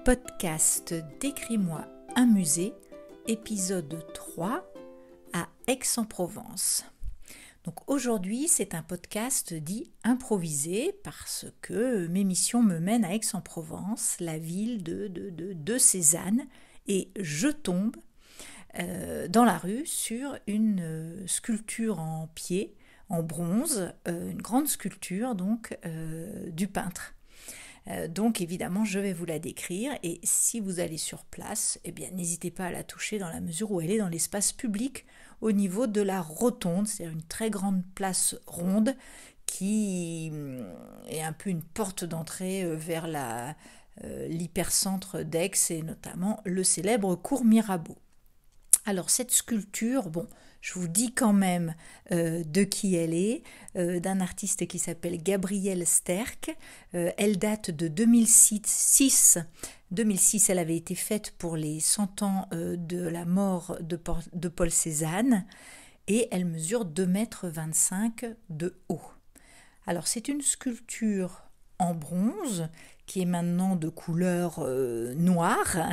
podcast Décris-moi un musée, épisode 3 à Aix-en-Provence. Donc aujourd'hui, c'est un podcast dit improvisé parce que mes missions me mènent à Aix-en-Provence, la ville de Cézanne, et je tombe dans la rue sur une sculpture en pied, en bronze, une grande sculpture donc du peintre. Donc évidemment je vais vous la décrire et si vous allez sur place, eh bien n'hésitez pas à la toucher dans la mesure où elle est dans l'espace public au niveau de la rotonde, c'est-à-dire une très grande place ronde qui est un peu une porte d'entrée vers l'hypercentre d'Aix et notamment le célèbre cours Mirabeau. Alors cette sculpture, je vous dis quand même de qui elle est, d'un artiste qui s'appelle Gabriel Sterck. Elle date de 2006. 2006, elle avait été faite pour les 100 ans de la mort de Paul Cézanne et elle mesure 2,25 m de haut. Alors c'est une sculpture en bronze qui est maintenant de couleur noire,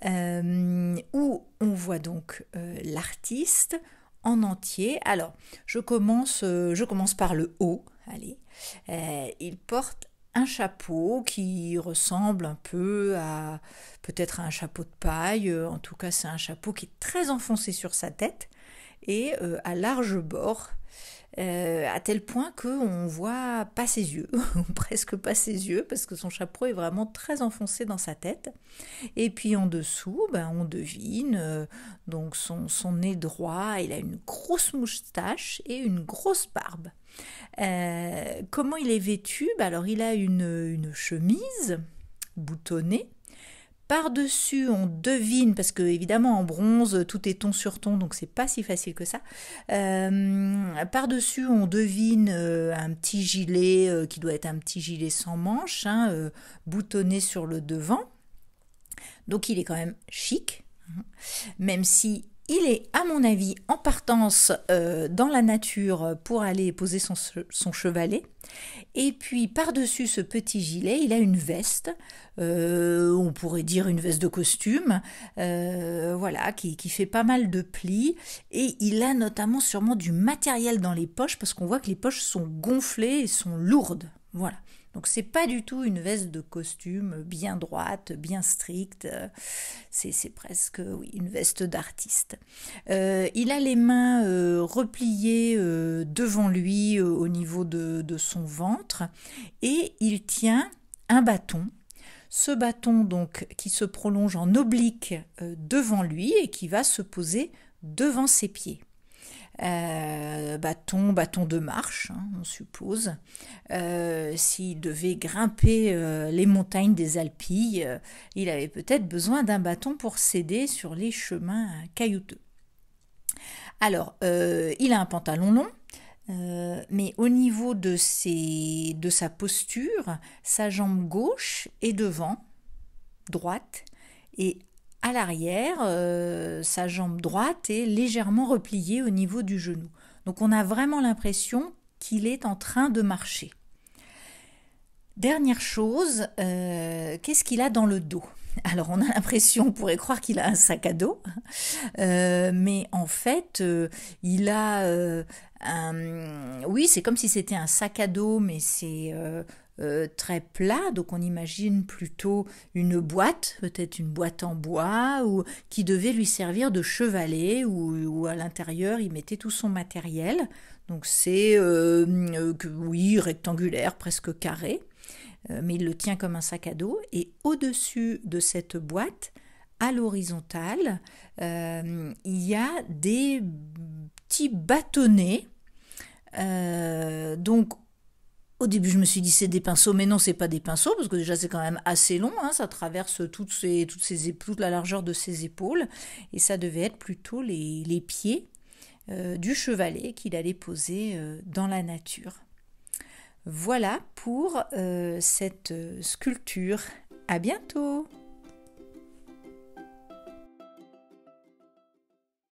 où on voit donc l'artiste en entier. Alors, je commence par le haut. Allez, il porte un chapeau qui ressemble un peu à peut-être à un chapeau de paille. En tout cas, c'est un chapeau qui est très enfoncé sur sa tête et à large bord. À tel point qu'on ne voit pas ses yeux, presque pas ses yeux, parce que son chapeau est vraiment très enfoncé dans sa tête. Et puis en dessous, on devine donc son nez droit, il a une grosse moustache et une grosse barbe. Comment il est vêtu ? Alors il a une chemise boutonnée. Par-dessus, on devine, parce que évidemment en bronze, tout est ton sur ton, donc c'est pas si facile que ça. Par-dessus, on devine un petit gilet qui doit être un petit gilet sans manches, boutonné sur le devant. Donc il est quand même chic, même si il est, à mon avis, en partance dans la nature pour aller poser son chevalet. Et puis, par-dessus ce petit gilet, il a une veste, on pourrait dire une veste de costume, qui fait pas mal de plis. Et il a notamment sûrement du matériel dans les poches, parce qu'on voit que les poches sont gonflées et sont lourdes. Voilà. Donc c'est pas du tout une veste de costume bien droite, bien stricte, c'est presque une veste d'artiste. Il a les mains repliées devant lui au niveau de son ventre et il tient un bâton. Ce bâton donc qui se prolonge en oblique devant lui et qui va se poser devant ses pieds. Bâton de marche, on suppose. S'il devait grimper les montagnes des Alpilles, il avait peut-être besoin d'un bâton pour s'aider sur les chemins caillouteux. Alors, il a un pantalon long, mais au niveau de sa posture, sa jambe gauche est devant, droite, et à l'arrière, sa jambe droite est légèrement repliée au niveau du genou. Donc on a vraiment l'impression qu'il est en train de marcher. Dernière chose, qu'est-ce qu'il a dans le dos ? Alors on a l'impression, on pourrait croire qu'il a un sac à dos, mais en fait il a oui, c'est comme si c'était un sac à dos, mais c'est très plat, donc on imagine plutôt une boîte, peut-être une boîte en bois, ou qui devait lui servir de chevalet, ou à l'intérieur il mettait tout son matériel. Donc c'est rectangulaire, presque carré, mais il le tient comme un sac à dos. Et au-dessus de cette boîte, à l'horizontale, il y a des petits bâtonnets. Donc au début, je me suis dit c'est des pinceaux, mais non, c'est pas des pinceaux, parce que déjà c'est quand même assez long, ça traverse toute la largeur de ses épaules, et ça devait être plutôt les pieds du chevalet qu'il allait poser dans la nature. Voilà pour cette sculpture. À bientôt!